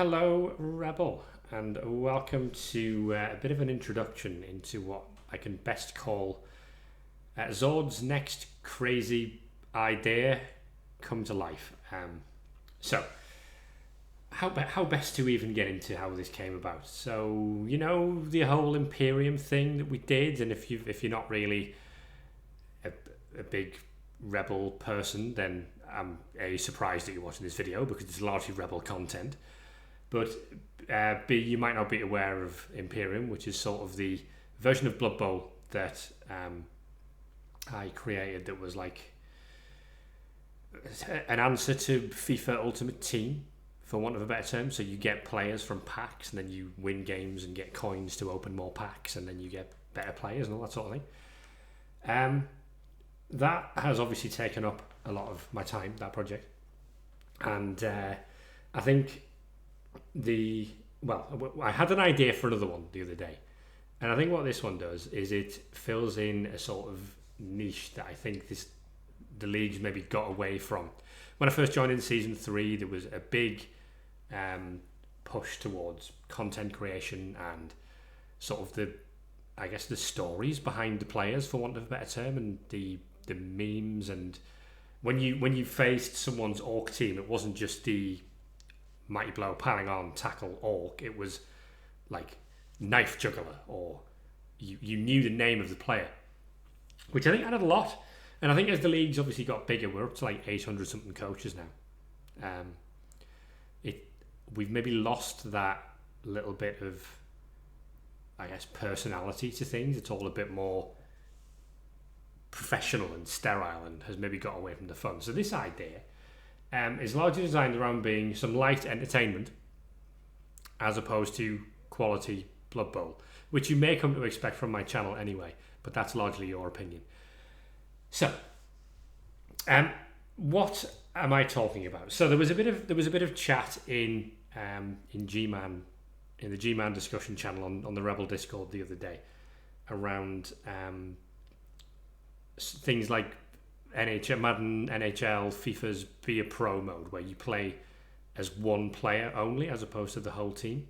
Hello, Rebel, and welcome to a bit of an introduction into what I can best call Zord's next crazy idea come to life. So, how best to even get into how this came about? So, you know, the whole Imperium thing that we did, and if you're not really a big Rebel person, then I'm surprised that you're watching this video because it's largely Rebel content. But B, you might not be aware of Imperium, which is sort of the version of Blood Bowl that I created that was like an answer to FIFA Ultimate Team, for want of a better term. So you get players from packs, and then you win games and get coins to open more packs, and then you get better players and all that sort of thing. That has obviously taken up a lot of my time, that project. And I think I had an idea for another one the other day, and I think what this one does is it fills in a sort of niche that I think the leagues maybe got away from. When I first joined in season 3, there was a big push towards content creation and sort of the stories behind the players, for want of a better term, and the memes. And when you faced someone's orc team, it wasn't just the mighty blow, piling on, tackle, orc. It was like knife juggler, or you knew the name of the player, which I think added a lot. And I think as the leagues obviously got bigger, we're up to like 800 something coaches now. We've maybe lost that little bit of, I guess, personality to things. It's all a bit more professional and sterile, and has maybe got away from the fun. So this idea is largely designed around being some light entertainment as opposed to quality Blood Bowl, which you may come to expect from my channel anyway, but that's largely your opinion. So, what am I talking about? So there was a bit of chat in G-Man, in the G-Man discussion channel on the Rebel Discord the other day around things like NHL, Madden, NHL, FIFA's Be a Pro mode, where you play as one player only as opposed to the whole team.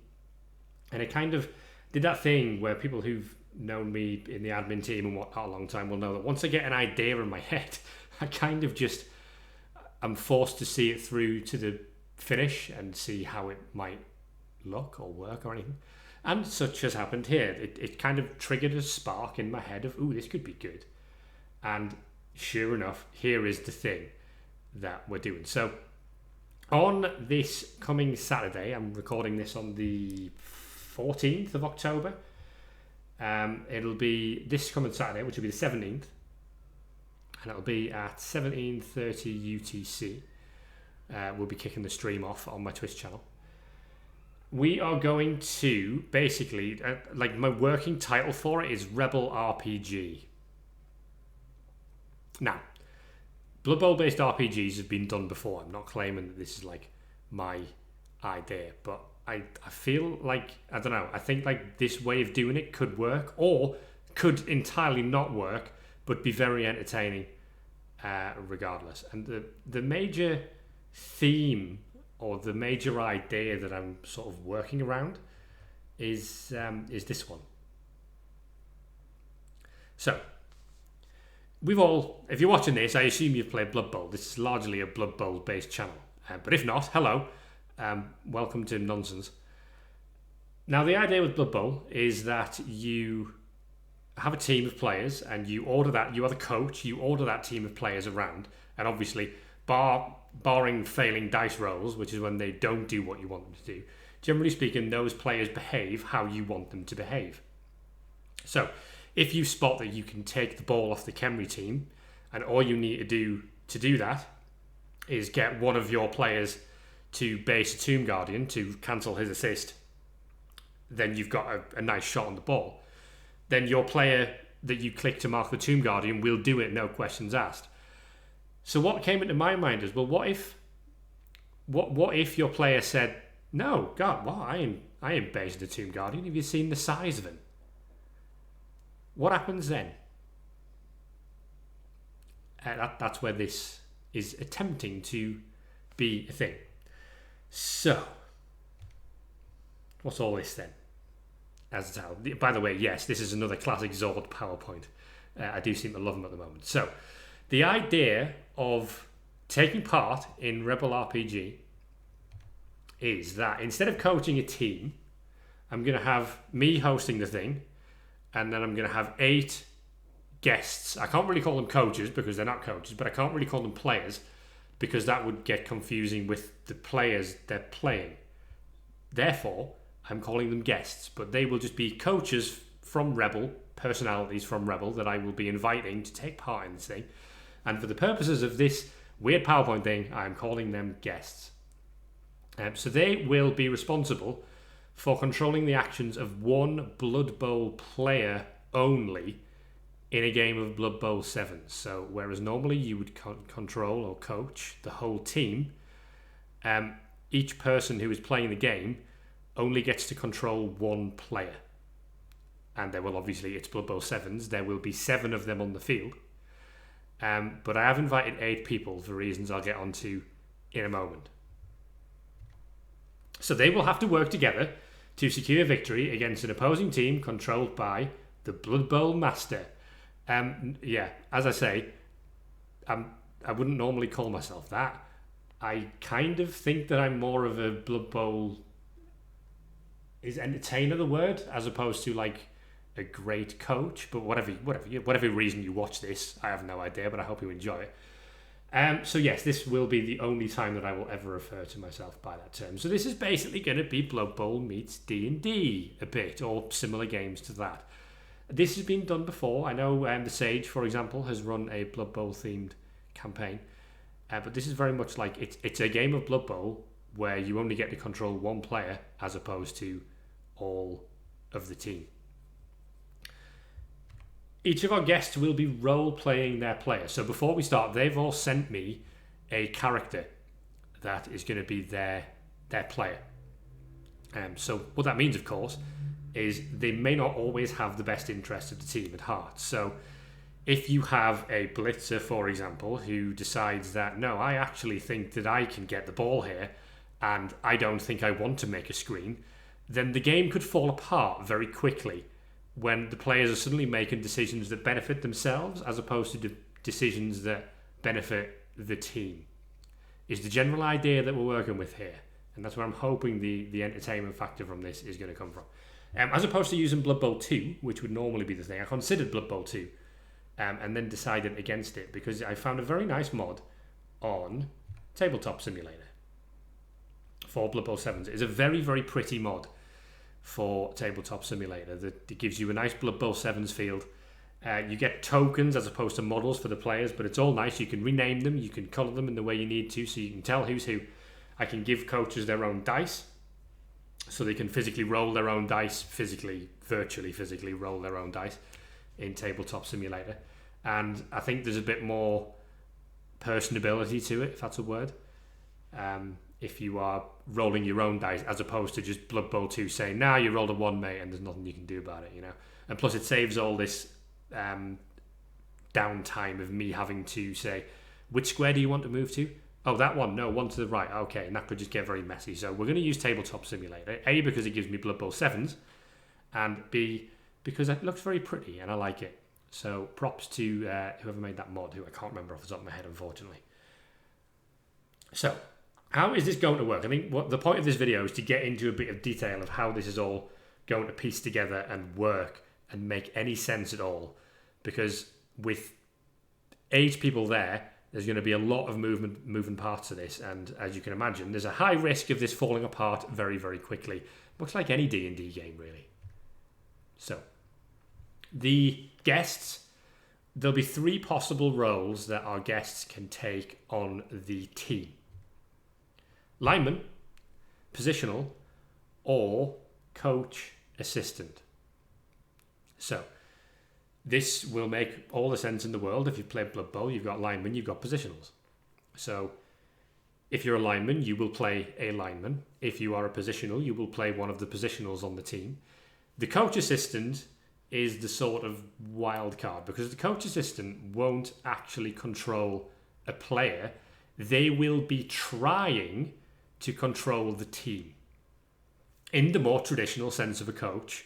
And it kind of did that thing where people who've known me in the admin team and whatnot a long time will know that once I get an idea in my head, I kind of just, I'm forced to see it through to the finish and see how it might look or work or anything. And such has happened here. It kind of triggered a spark in my head of, ooh, this could be good. And sure enough, here is the thing that we're doing. So on this coming Saturday, I'm recording this on the 14th of October. It'll be this coming Saturday, which will be the 17th, and it'll be at 17:30 UTC. We'll be kicking the stream off on my Twitch channel. We are going to basically, like, my working title for it is REBBL RPG. Now, Blood Bowl based RPGs have been done before. I'm not claiming that this is like my idea, but I feel like, I don't know, I think like this way of doing it could work, or could entirely not work, but be very entertaining regardless. And the major theme, or the major idea that I'm sort of working around is this one. So, we've all, if you're watching this, I assume you've played Blood Bowl. This is largely a Blood Bowl based channel. But if not, hello. Welcome to Nonsense. Now, the idea with Blood Bowl is that you have a team of players, and you order that, you are the coach, you order that team of players around, and obviously, barring failing dice rolls, which is when they don't do what you want them to do, generally speaking, those players behave how you want them to behave. So, if you spot that you can take the ball off the Khemri team, and all you need to do that is get one of your players to base a Tomb Guardian to cancel his assist, then you've got a nice shot on the ball. Then your player that you click to mark the Tomb Guardian will do it, no questions asked. So what came into my mind is, well, what if your player said, no, God, well, I ain't basing a Tomb Guardian. Have you seen the size of him? What happens then? That's where this is attempting to be a thing. So, what's all this then? As a towel. By the way, yes, this is another classic Zord PowerPoint. I do seem to love them at the moment. So, the idea of taking part in REBBL RPG is that instead of coaching a team, I'm going to have me hosting the thing, and then I'm going to have 8 guests. I can't really call them coaches because they're not coaches, but I can't really call them players because that would get confusing with the players they're playing. Therefore, I'm calling them guests, but they will just be coaches from REBBL, personalities from REBBL that I will be inviting to take part in this thing. And for the purposes of this weird PowerPoint thing, I'm calling them guests. So they will be responsible for controlling the actions of one Blood Bowl player only in a game of Blood Bowl 7. So whereas normally you would control or coach the whole team, each person who is playing the game only gets to control one player. And there will obviously, it's Blood Bowl 7s, there will be 7 of them on the field. But I have invited 8 people for reasons I'll get onto in a moment. So they will have to work together to secure victory against an opposing team controlled by the Blood Bowl Master. As I say, I wouldn't normally call myself that. I kind of think that I'm more of a Blood Bowl... Is entertainer the word? As opposed to like a great coach. But whatever reason you watch this, I have no idea, but I hope you enjoy it. So yes, this will be the only time that I will ever refer to myself by that term. So this is basically going to be Blood Bowl meets D&D a bit, or similar games to that. This has been done before. I know the Sage, for example, has run a Blood Bowl themed campaign. But this is very much like, it's a game of Blood Bowl where you only get to control one player as opposed to all of the team. Each of our guests will be role-playing their player. So before we start, they've all sent me a character that is going to be their player. So what that means, of course, is they may not always have the best interest of the team at heart. So if you have a blitzer, for example, who decides that, no, I actually think that I can get the ball here, and I don't think I want to make a screen, then the game could fall apart very quickly when the players are suddenly making decisions that benefit themselves as opposed to decisions that benefit the team. Is the general idea that we're working with here. And that's where I'm hoping the entertainment factor from this is going to come from. As opposed to using Blood Bowl 2, which would normally be the thing. I considered Blood Bowl 2 and then decided against it because I found a very nice mod on Tabletop Simulator for Blood Bowl 7s. It's a very, very pretty mod for Tabletop Simulator that gives you a nice Blood Bowl 7s field. You get tokens as opposed to models for the players, but it's all nice. You can rename them, you can colour them in the way you need to, so you can tell who's who. I can give coaches their own dice, so they can physically roll their own dice, virtually physically roll their own dice in Tabletop Simulator. And I think there's a bit more personability to it, if that's a word. If you are rolling your own dice as opposed to just Blood Bowl 2 saying, nah, you rolled a 1, mate, and there's nothing you can do about it, you know. And plus it saves all this downtime of me having to say, which square do you want to move to? Oh, that one. No, one to the right. Okay, and that could just get very messy. So we're going to use Tabletop Simulator. A, because it gives me Blood Bowl 7s, and B, because it looks very pretty and I like it. So props to whoever made that mod, who I can't remember off the top of my head, unfortunately. So, how is this going to work? I think what the point of this video is to get into a bit of detail of how this is all going to piece together and work and make any sense at all. Because with 8 people there's going to be a lot of moving parts to this, and as you can imagine, there's a high risk of this falling apart very, very quickly. Much like any D&D game, really. So, the guests, there'll be 3 possible roles that our guests can take on the team. Lineman, positional, or coach assistant. So, this will make all the sense in the world. If you've played Blood Bowl, you've got linemen, you've got positionals. So, if you're a lineman, you will play a lineman. If you are a positional, you will play one of the positionals on the team. The coach assistant is the sort of wild card because the coach assistant won't actually control a player. They will be trying to control the team. in the more traditional sense of a coach,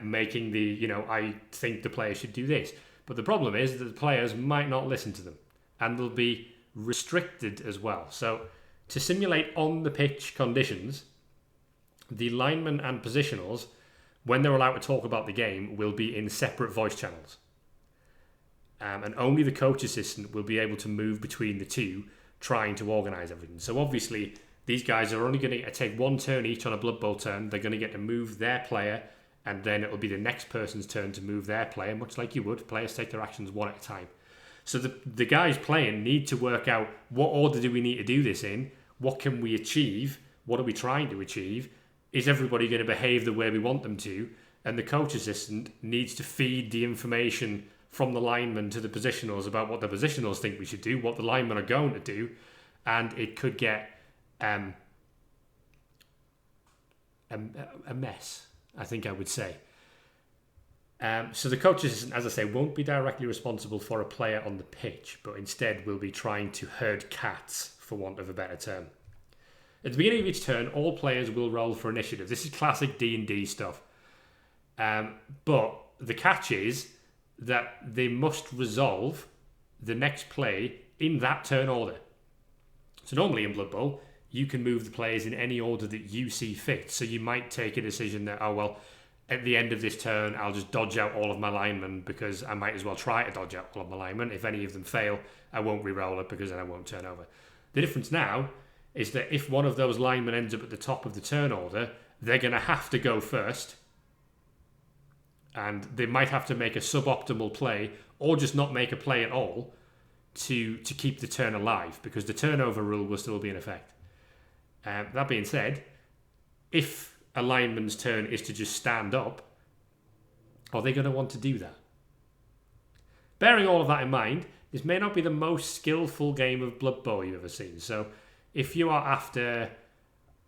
making the, I think the player should do this. But the problem is that the players might not listen to them, and they'll be restricted as well. So to simulate on the pitch conditions, the linemen and positionals, when they're allowed to talk about the game, will be in separate voice channels. And only the coach assistant will be able to move between the two, trying to organise everything. So obviously, these guys are only going to take one turn each on a Blood Bowl turn. They're going to get to move their player, and then it'll be the next person's turn to move their player, much like you would. Players take their actions one at a time. So the guys playing need to work out, what order do we need to do this in? What can we achieve? What are we trying to achieve? Is everybody going to behave the way we want them to? And the coach assistant needs to feed the information from the linemen to the positionals about what the positionals think we should do, what the linemen are going to do, and it could get a mess, I think I would say. So the coach assistant, as I say, won't be directly responsible for a player on the pitch, but instead will be trying to herd cats, for want of a better term. At the beginning of each turn, all players will roll for initiative. This is classic D&D stuff. But the catch is that they must resolve the next play in that turn order. So normally in Blood Bowl, you can move the players in any order that you see fit. So you might take a decision that, at the end of this turn, I'll just dodge out all of my linemen because I might as well try to dodge out all of my linemen. If any of them fail, I won't re-roll it because then I won't turn over. The difference now is that if one of those linemen ends up at the top of the turn order, they're going to have to go first. And they might have to make a suboptimal play or just not make a play at all to keep the turn alive, because the turnover rule will still be in effect. That being said, if a lineman's turn is to just stand up, are they going to want to do that? Bearing all of that in mind, this may not be the most skillful game of Blood Bowl you've ever seen. So if you are after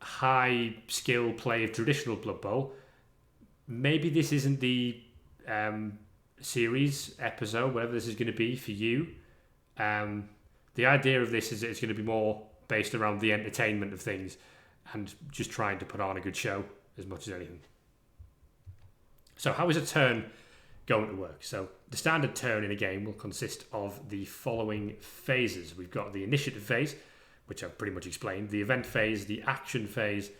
high skill play of traditional Blood Bowl, maybe this isn't the series, episode, whatever this is going to be for you. The idea of this is that it's going to be more based around the entertainment of things and just trying to put on a good show as much as anything. So how is a turn going to work? So the standard turn in a game will consist of the following phases. We've got the initiative phase, which I've pretty much explained, the event phase, the action phase,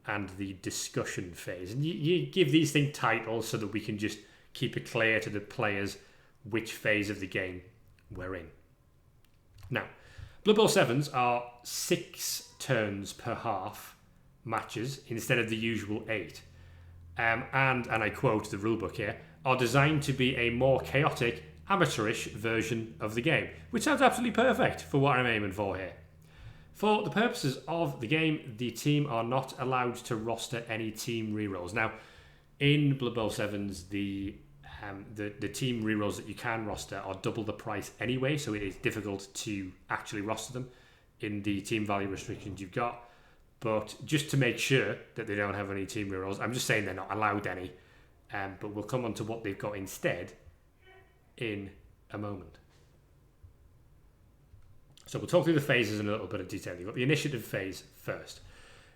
and the discussion phase. And you give these things titles so that we can just keep it clear to the players which phase of the game we're in. Now, Blood Bowl 7s are 6 turns per half matches instead of the usual 8. And I quote the rulebook here, are designed to be a more chaotic, amateurish version of the game, which sounds absolutely perfect for what I'm aiming for here. For the purposes of the game, the team are not allowed to roster any team rerolls. Now, in Blood Bowl 7s, the team rerolls that you can roster are double the price anyway, so it is difficult to actually roster them in the team value restrictions you've got. But just to make sure that they don't have any team rerolls, I'm just saying they're not allowed any. But we'll come on to what they've got instead in a moment. So we'll talk through the phases in a little bit of detail. You've got the initiative phase first.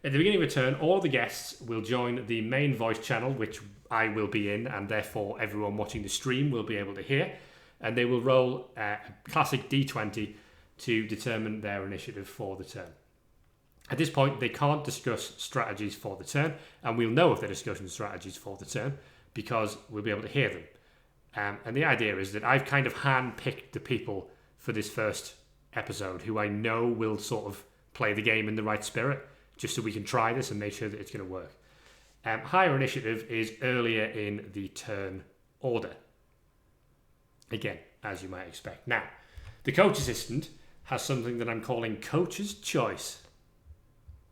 At the beginning of a turn, all the guests will join the main voice channel, which I will be in, and therefore everyone watching the stream will be able to hear. And they will roll a classic D20 to determine their initiative for the turn. At this point, they can't discuss strategies for the turn, and we'll know if they're discussing strategies for the turn because we'll be able to hear them. And the idea is that I've kind of hand-picked the people for this first episode who I know will sort of play the game in the right spirit, just so we can try this and make sure that it's going to work. Higher initiative is earlier in the turn order. Again, as you might expect. Now, the coach assistant has something that I'm calling Coach's Choice,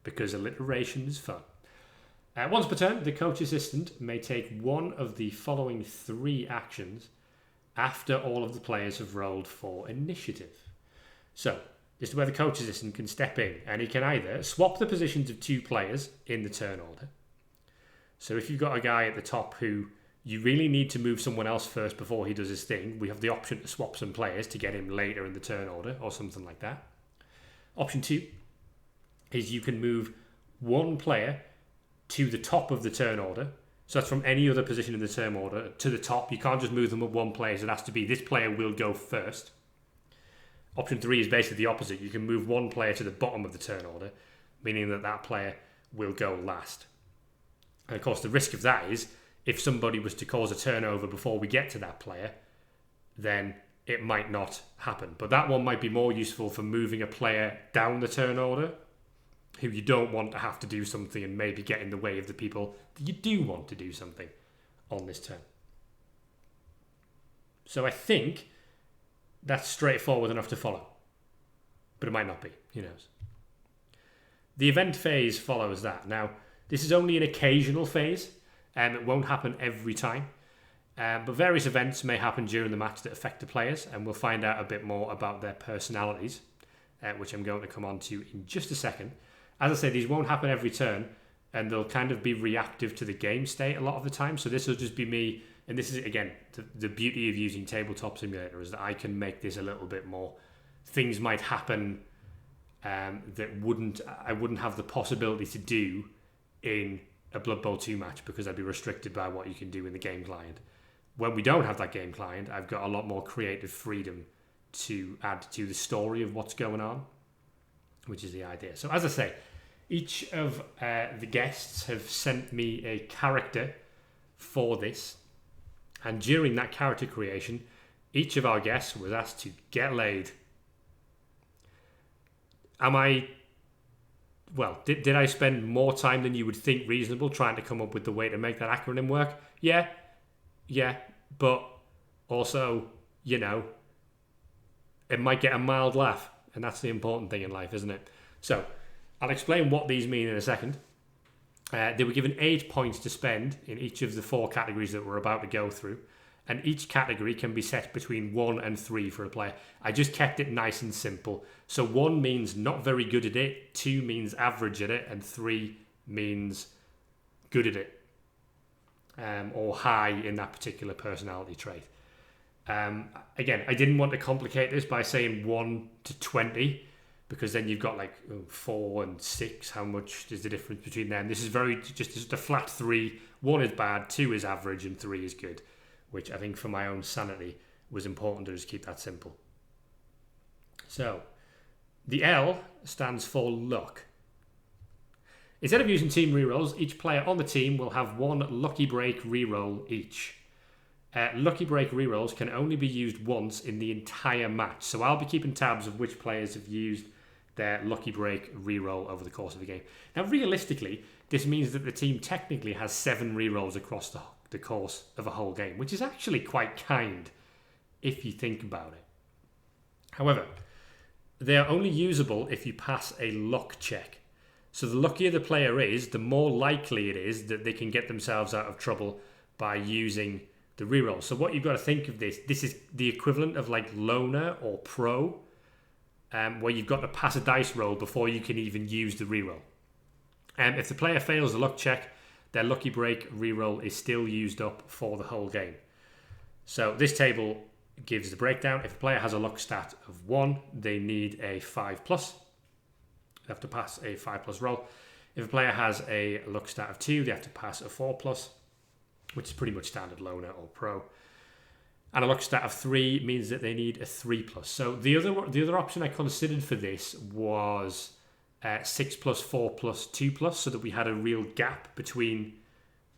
because alliteration is fun. Once per turn, the coach assistant may take one of the following 3 actions after all of the players have rolled for initiative. So, this is where the coach assistant can step in, and he can either swap the positions of 2 players in the turn order. So if you've got a guy at the top who you really need to move someone else first before he does his thing, we have the option to swap some players to get him later in the turn order or something like that. Option 2 is you can move one player to the top of the turn order. So that's from any other position in the turn order to the top. You can't just move them up one player. So it has to be this player will go first. Option 3 is basically the opposite. You can move one player to the bottom of the turn order, meaning that that player will go last. And of course, the risk of that is if somebody was to cause a turnover before we get to that player, then it might not happen. But that one might be more useful for moving a player down the turn order who you don't want to have to do something and maybe get in the way of the people that you do want to do something on this turn. So I think that's straightforward enough to follow. But it might not be. Who knows? The event phase follows that. Now, this is only an occasional phase. It won't happen every time. But various events may happen during the match that affect the players, and we'll find out a bit more about their personalities, which I'm going to come on to in just a second. As I say, these won't happen every turn, and they'll kind of be reactive to the game state a lot of the time. So this will just be me, and this is, again, the beauty of using Tabletop Simulator is that I can make this a little bit more. Things might happen that I wouldn't have the possibility to do in a Blood Bowl 2 match because I'd be restricted by what you can do in the game client. When we don't have that game client, I've got a lot more creative freedom to add to the story of what's going on, which is the idea. So as I say, each of the guests have sent me a character for this, and during that character creation, each of our guests was asked to get laid. Did I spend more time than you would think reasonable trying to come up with the way to make that acronym work? Yeah, but also, it might get a mild laugh, and that's the important thing in life, isn't it? So, I'll explain what these mean in a second. They were given 8 points to spend in each of the 4 categories that we're about to go through, and each category can be set between 1 and 3 for a player. I just kept it nice and simple. So 1 means not very good at it, 2 means average at it, and 3 means good at it, or high in that particular personality trait. Again, I didn't want to complicate this by saying 1 to 20, because then you've got 4 and 6. How much is the difference between them? This is just a flat 3. 1 is bad, 2 is average, and 3 is good, which I think for my own sanity was important to just keep that simple. So, the L stands for luck. Instead of using team rerolls, each player on the team will have 1 lucky break reroll each. Lucky break rerolls can only be used once in the entire match, so I'll be keeping tabs of which players have used their lucky break reroll over the course of the game. Now, realistically, this means that the team technically has 7 rerolls across the course of a whole game, which is actually quite kind if you think about it. However, they are only usable if you pass a luck check. So the luckier the player is, the more likely it is that they can get themselves out of trouble by using the reroll. So what you've got to think of this is the equivalent of loner or pro, where you've got to pass a dice roll before you can even use the reroll. If the player fails the luck check, their lucky break reroll is still used up for the whole game. So this table gives the breakdown. If a player has a luck stat of 1, they need a 5+. They have to pass a 5+ roll. If a player has a luck stat of 2, they have to pass a 4+, which is pretty much standard loner or pro. And a luck stat of 3 means that they need a 3+. So the other option I considered for this was 6+, 4+, 2+, so that we had a real gap between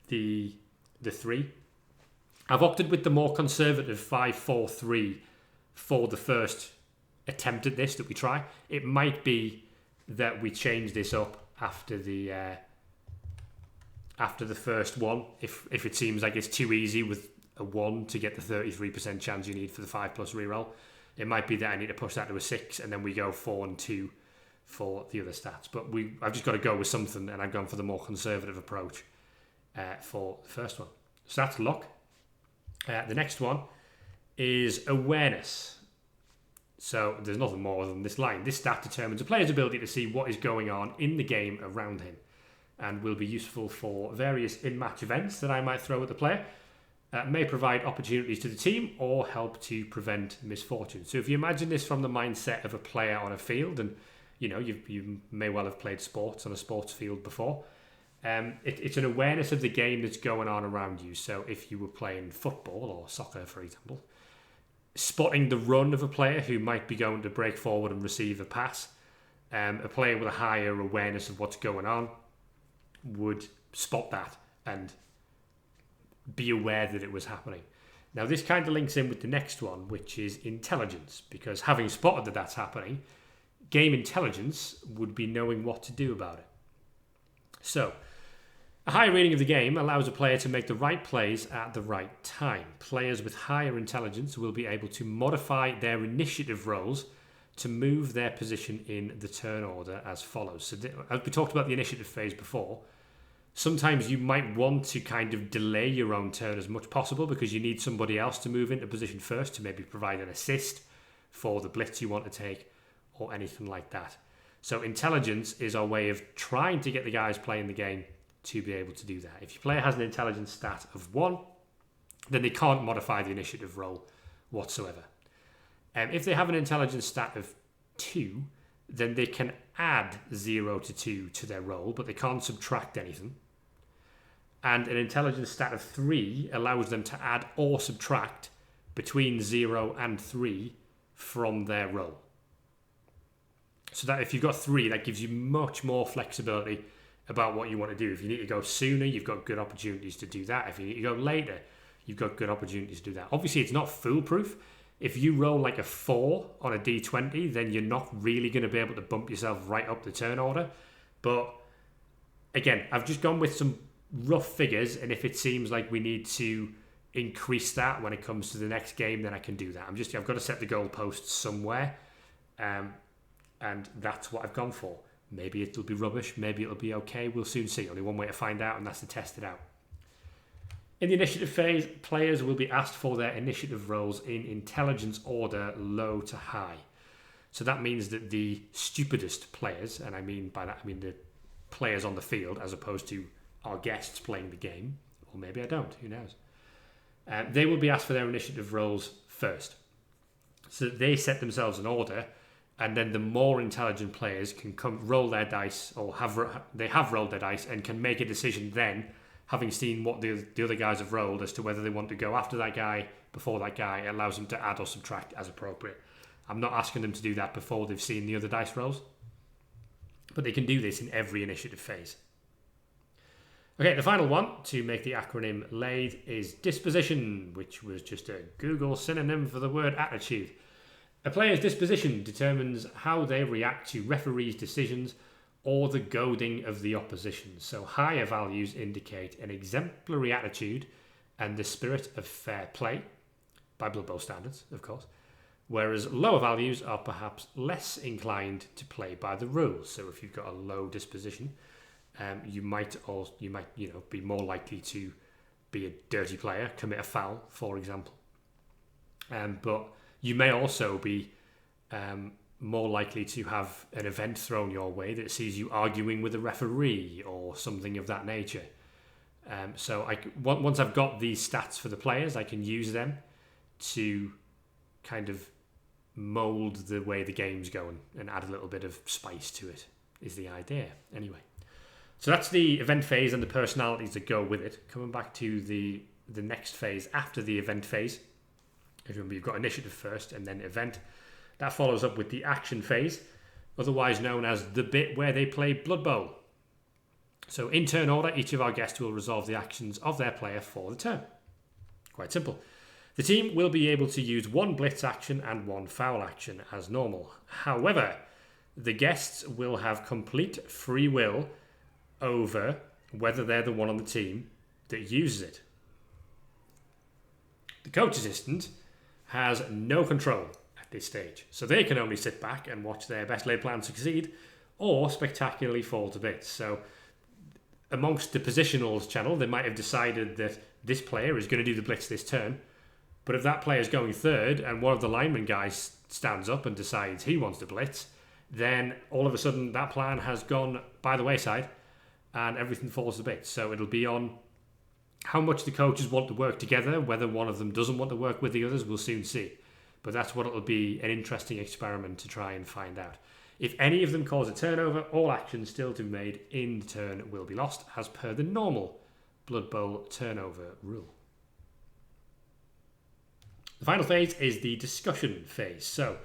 the 3. I've opted with the more conservative 5, 4, 3 for the first attempt at this that we try. It might be that we change this up after the first one, if it seems like it's too easy with a 1 to get the 33% chance you need for the 5+ reroll. It might be that I need to push that to a 6, and then we go 4 and 2 for the other stats. But I've just got to go with something, and I've gone for the more conservative approach for the first one. So that's luck. The next one is awareness. So there's nothing more than this line. This stat determines a player's ability to see what is going on in the game around him, and will be useful for various in-match events that I might throw at the player. May provide opportunities to the team or help to prevent misfortune. So if you imagine this from the mindset of a player on a field, and you may well have played sports on a sports field before, It's an awareness of the game that's going on around you. So if you were playing football or soccer, for example, spotting the run of a player who might be going to break forward and receive a pass, a player with a higher awareness of what's going on would spot that and be aware that it was happening. Now, this kind of links in with the next one, which is intelligence, because having spotted that that's happening, game intelligence would be knowing what to do about it. So, a higher reading of the game allows a player to make the right plays at the right time. Players with higher intelligence will be able to modify their initiative rolls to move their position in the turn order as follows. So, as we talked about the initiative phase before, sometimes you might want to kind of delay your own turn as much possible because you need somebody else to move into position first to maybe provide an assist for the blitz you want to take or anything like that. So intelligence is our way of trying to get the guys playing the game to be able to do that. If your player has an intelligence stat of 1, then they can't modify the initiative roll whatsoever. If they have an intelligence stat of 2, then they can add 0 to 2 to their roll, but they can't subtract anything. And an intelligence stat of 3 allows them to add or subtract between 0 and 3 from their roll. So that if you've got 3, that gives you much more flexibility about what you want to do. If you need to go sooner, you've got good opportunities to do that. If you need to go later, you've got good opportunities to do that. Obviously, it's not foolproof. If you roll like a 4 on a D20, then you're not really going to be able to bump yourself right up the turn order. But again, I've just gone with some rough figures, and if it seems like we need to increase that when it comes to the next game, then I can do that. I've got to set the goalposts somewhere, and that's what I've gone for. Maybe it'll be rubbish, maybe it'll be okay. We'll soon see. Only one way to find out, and that's to test it out. In the initiative phase, players will be asked for their initiative rolls in intelligence order, low to high. So that means that the stupidest players, and by that I mean the players on the field as opposed to our guests playing the game, or maybe I don't, who knows. They will be asked for their initiative rolls first. So that they set themselves in order, and then the more intelligent players can roll their dice, or they have rolled their dice, and can make a decision then, having seen what the other guys have rolled, as to whether they want to go after that guy, before that guy. It allows them to add or subtract as appropriate. I'm not asking them to do that before they've seen the other dice rolls, but they can do this in every initiative phase. Okay, the final one to make the acronym LAID is disposition, which was just a Google synonym for the word attitude. A player's disposition determines how they react to referees' decisions or the goading of the opposition. So higher values indicate an exemplary attitude and the spirit of fair play, by Blood Bowl standards, of course, whereas lower values are perhaps less inclined to play by the rules. So if you've got a low disposition, you might be more likely to be a dirty player, commit a foul, for example. But you may also be more likely to have an event thrown your way that sees you arguing with a referee or something of that nature. So once I've got these stats for the players, I can use them to kind of mould the way the game's going and add a little bit of spice to it, is the idea. Anyway. So that's the event phase and the personalities that go with it. Coming back to the next phase after the event phase. Remember, you've got initiative first and then event. That follows up with the action phase, otherwise known as the bit where they play Blood Bowl. So in turn order, each of our guests will resolve the actions of their player for the turn. Quite simple. The team will be able to use one blitz action and one foul action as normal. However, the guests will have complete free will over whether they're the one on the team that uses it. The coach assistant has no control at this stage, so they can only sit back and watch their best laid plan succeed or spectacularly fall to bits. So amongst the positionals channel, they might have decided that this player is going to do the blitz this turn, but if that player is going third and one of the lineman guys stands up and decides he wants to blitz, then all of a sudden that plan has gone by the wayside and everything falls to bits. So it'll be on how much the coaches want to work together. Whether one of them doesn't want to work with the others, we'll soon see. But that's what it'll be, an interesting experiment to try and find out. If any of them cause a turnover, all actions still to be made in the turn will be lost, as per the normal Blood Bowl turnover rule. The final phase is the discussion phase. So,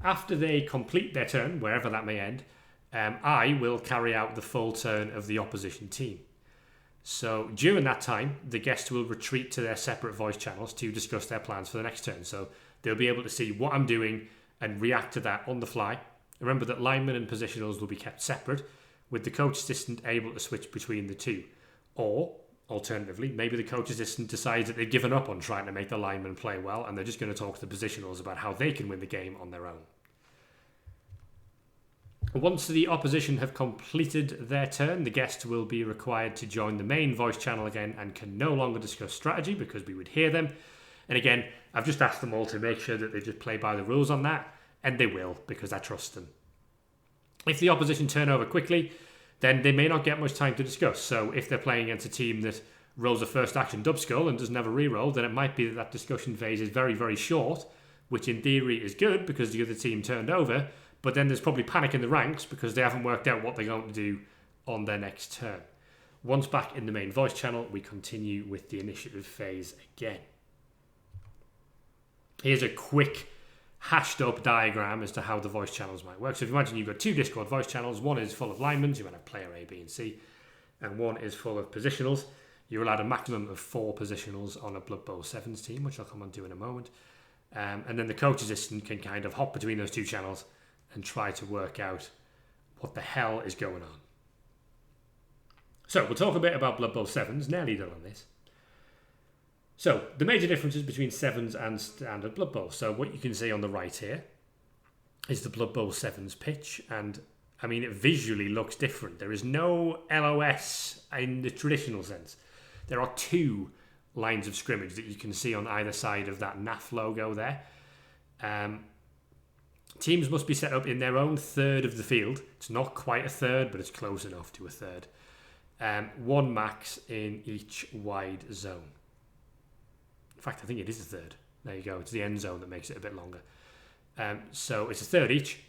after they complete their turn, wherever that may end, I will carry out the full turn of the opposition team. So during that time, the guests will retreat to their separate voice channels to discuss their plans for the next turn. So they'll be able to see what I'm doing and react to that on the fly. Remember that linemen and positionals will be kept separate, with the coach assistant able to switch between the two. Or, alternatively, maybe the coach assistant decides that they've given up on trying to make the linemen play well and they're just going to talk to the positionals about how they can win the game on their own. Once the opposition have completed their turn, the guests will be required to join the main voice channel again and can no longer discuss strategy because we would hear them. And again, I've just asked them all to make sure that they just play by the rules on that, and they will because I trust them. If the opposition turn over quickly, then they may not get much time to discuss. So if they're playing against a team that rolls a first action dub skull and doesn't have a reroll, then it might be that discussion phase is very, very short, which in theory is good because the other team turned over. But then there's probably panic in the ranks because they haven't worked out what they're going to do on their next turn. Once back in the main voice channel, we continue with the initiative phase again. Here's a quick hashed up diagram as to how the voice channels might work. So if you imagine you've got two Discord voice channels, one is full of linemen, you might have player A, B and C, and one is full of positionals. You're allowed a maximum of 4 positionals on a Blood Bowl 7s team, which I'll come on to in a moment. And then the coach assistant can kind of hop between those two channels and try to work out what the hell is going on. So we'll talk a bit about Blood Bowl 7s, nearly done on this. So the major differences between 7s and standard Blood Bowl. So what you can see on the right here is the Blood Bowl 7s pitch, and I mean it visually looks different. There is no LOS in the traditional sense. There are 2 lines of scrimmage that you can see on either side of that NAF logo there. Teams must be set up in their own third of the field. It's not quite a third, but it's close enough to a third. 1 max in each wide zone. In fact, I think it is a third. There you go. It's the end zone that makes it a bit longer. So it's a third each.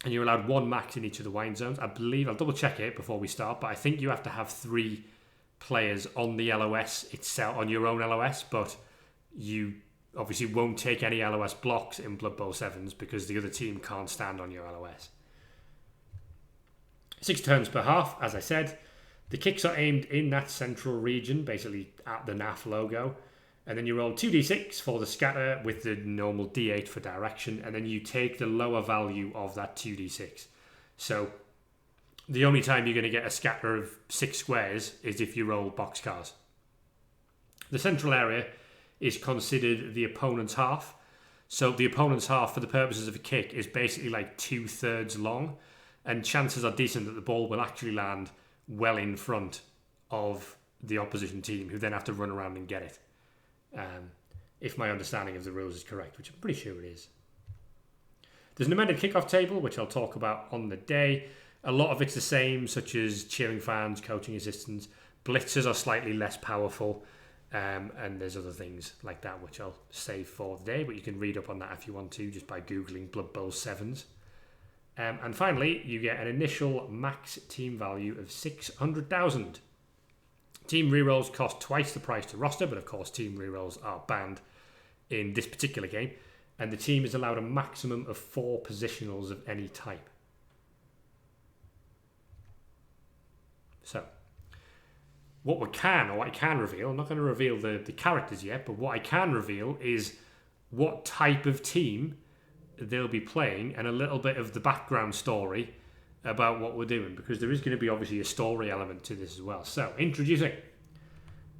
And you're allowed 1 max in each of the wide zones. I believe, I'll double check it before we start, but I think you have to have 3 players on the LOS itself, on your own LOS, but you obviously won't take any LOS blocks in Blood Bowl 7s because the other team can't stand on your LOS. 6 turns per half, as I said. The kicks are aimed in that central region, basically at the NAF logo. And then you roll 2d6 for the scatter with the normal d8 for direction. And then you take the lower value of that 2d6. So the only time you're going to get a scatter of 6 squares is if you roll boxcars. The central area is considered the opponent's half. So the opponent's half, for the purposes of a kick, is basically like 2/3 long, and chances are decent that the ball will actually land well in front of the opposition team, who then have to run around and get it. If my understanding of the rules is correct, which I'm pretty sure it is. There's an amended kickoff table, which I'll talk about on the day. A lot of it's the same, such as cheering fans, coaching assistants. Blitzers are slightly less powerful. And there's other things like that which I'll save for the day, but you can read up on that if you want to just by googling Blood Bowl 7s. And finally, you get an initial max team value of 600,000. Team rerolls cost twice the price to roster, but of course team rerolls are banned in this particular game, and the team is allowed a maximum of 4 positionals of any type. So what I can reveal, I'm not going to reveal the characters yet, but what I can reveal is what type of team they'll be playing and a little bit of the background story about what we're doing, because there is going to be obviously a story element to this as well. So, introducing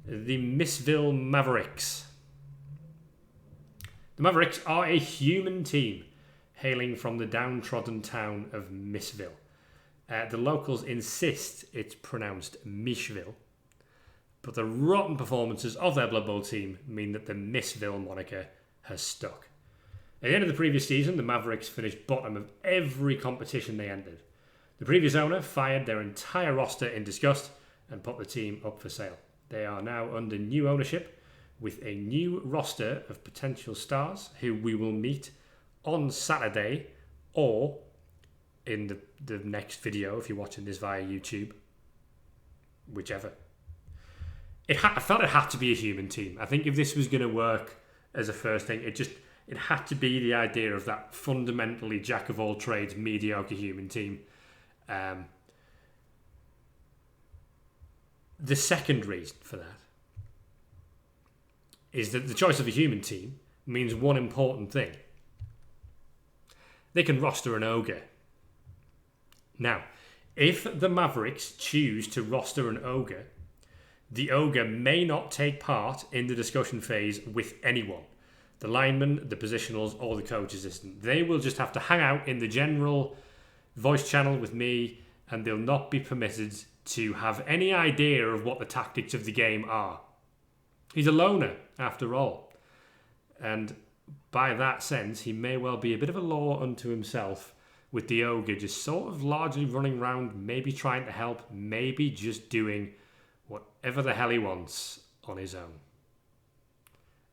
the Missville Mavericks. The Mavericks are a human team hailing from the downtrodden town of Missville. The locals insist it's pronounced Mishville, but the rotten performances of their Blood Bowl team mean that the Missville moniker has stuck. At the end of the previous season, the Mavericks finished bottom of every competition they entered. The previous owner fired their entire roster in disgust and put the team up for sale. They are now under new ownership with a new roster of potential stars who we will meet on Saturday or in the next video if you're watching this via YouTube, whichever. I felt it had to be a human team. I think if this was going to work as a first thing, it had to be the idea of that fundamentally jack of all trades, mediocre human team. The second reason for that is that the choice of a human team means one important thing. They can roster an ogre. Now, if the Mavericks choose to roster an ogre, the ogre may not take part in the discussion phase with anyone. The lineman, the positionals, or the coach assistant. They will just have to hang out in the general voice channel with me, and they'll not be permitted to have any idea of what the tactics of the game are. He's a loner, after all. And by that sense, he may well be a bit of a law unto himself, with the ogre just sort of largely running around, maybe trying to help, maybe just doing whatever the hell he wants on his own.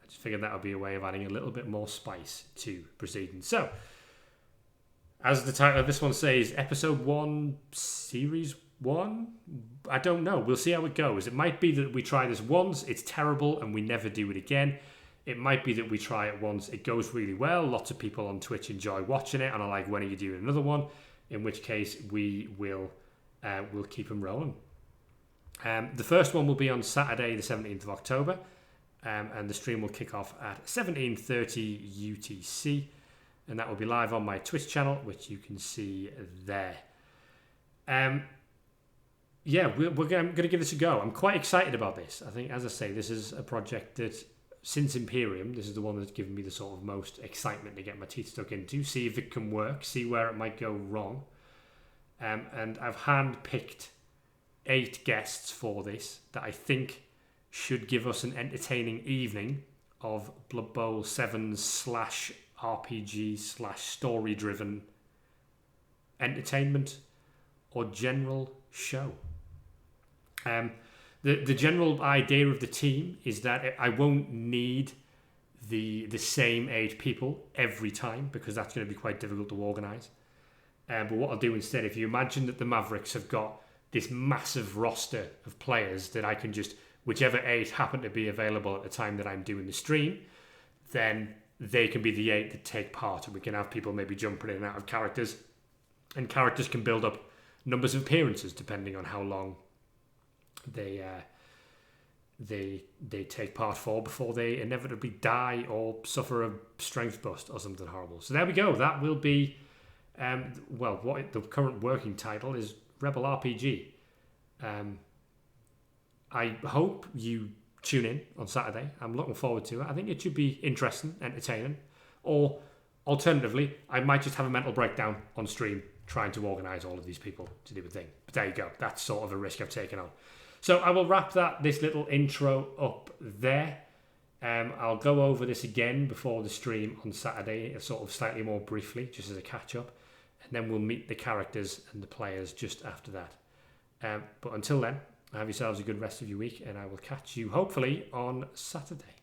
I just figured that would be a way of adding a little bit more spice to proceedings. So, as the title of this one says, Episode 1, Series 1? I don't know. We'll see how it goes. It might be that we try this once, it's terrible, and we never do it again. It might be that we try it once, it goes really well, lots of people on Twitch enjoy watching it, and are like, when are you doing another one? In which case, we will we'll keep them rolling. The first one will be on Saturday, the 17th of October, and the stream will kick off at 17:30 UTC, and that will be live on my Twitch channel, which you can see there. We're going to give this a go. I'm quite excited about this. I think, as I say, this is a project that, since Imperium, this is the one that's given me the sort of most excitement to get my teeth stuck into, see if it can work, see where it might go wrong. And I've handpicked 8 guests for this that I think should give us an entertaining evening of Blood Bowl 7 / RPG / story driven entertainment or general show. The general idea of the team is that I won't need the same 8 people every time, because that's going to be quite difficult to organise. But what I'll do instead, if you imagine that the Mavericks have got this massive roster of players that I can just, whichever 8 happen to be available at the time that I'm doing the stream, then they can be the 8 that take part, and we can have people maybe jumping in and out of characters, and characters can build up numbers of appearances depending on how long they take part for before they inevitably die or suffer a strength bust or something horrible. So there we go. That will be what the current working title is, REBBL RPG. I hope you tune in on Saturday. I'm looking forward to it. I think it should be interesting, entertaining, or alternatively, I might just have a mental breakdown on stream trying to organise all of these people to do a thing. But there you go. That's sort of a risk I've taken on. So I will wrap this little intro up there. I'll go over this again before the stream on Saturday, sort of slightly more briefly, just as a catch-up. And then we'll meet the characters and the players just after that. But until then, have yourselves a good rest of your week, and I will catch you hopefully on Saturday.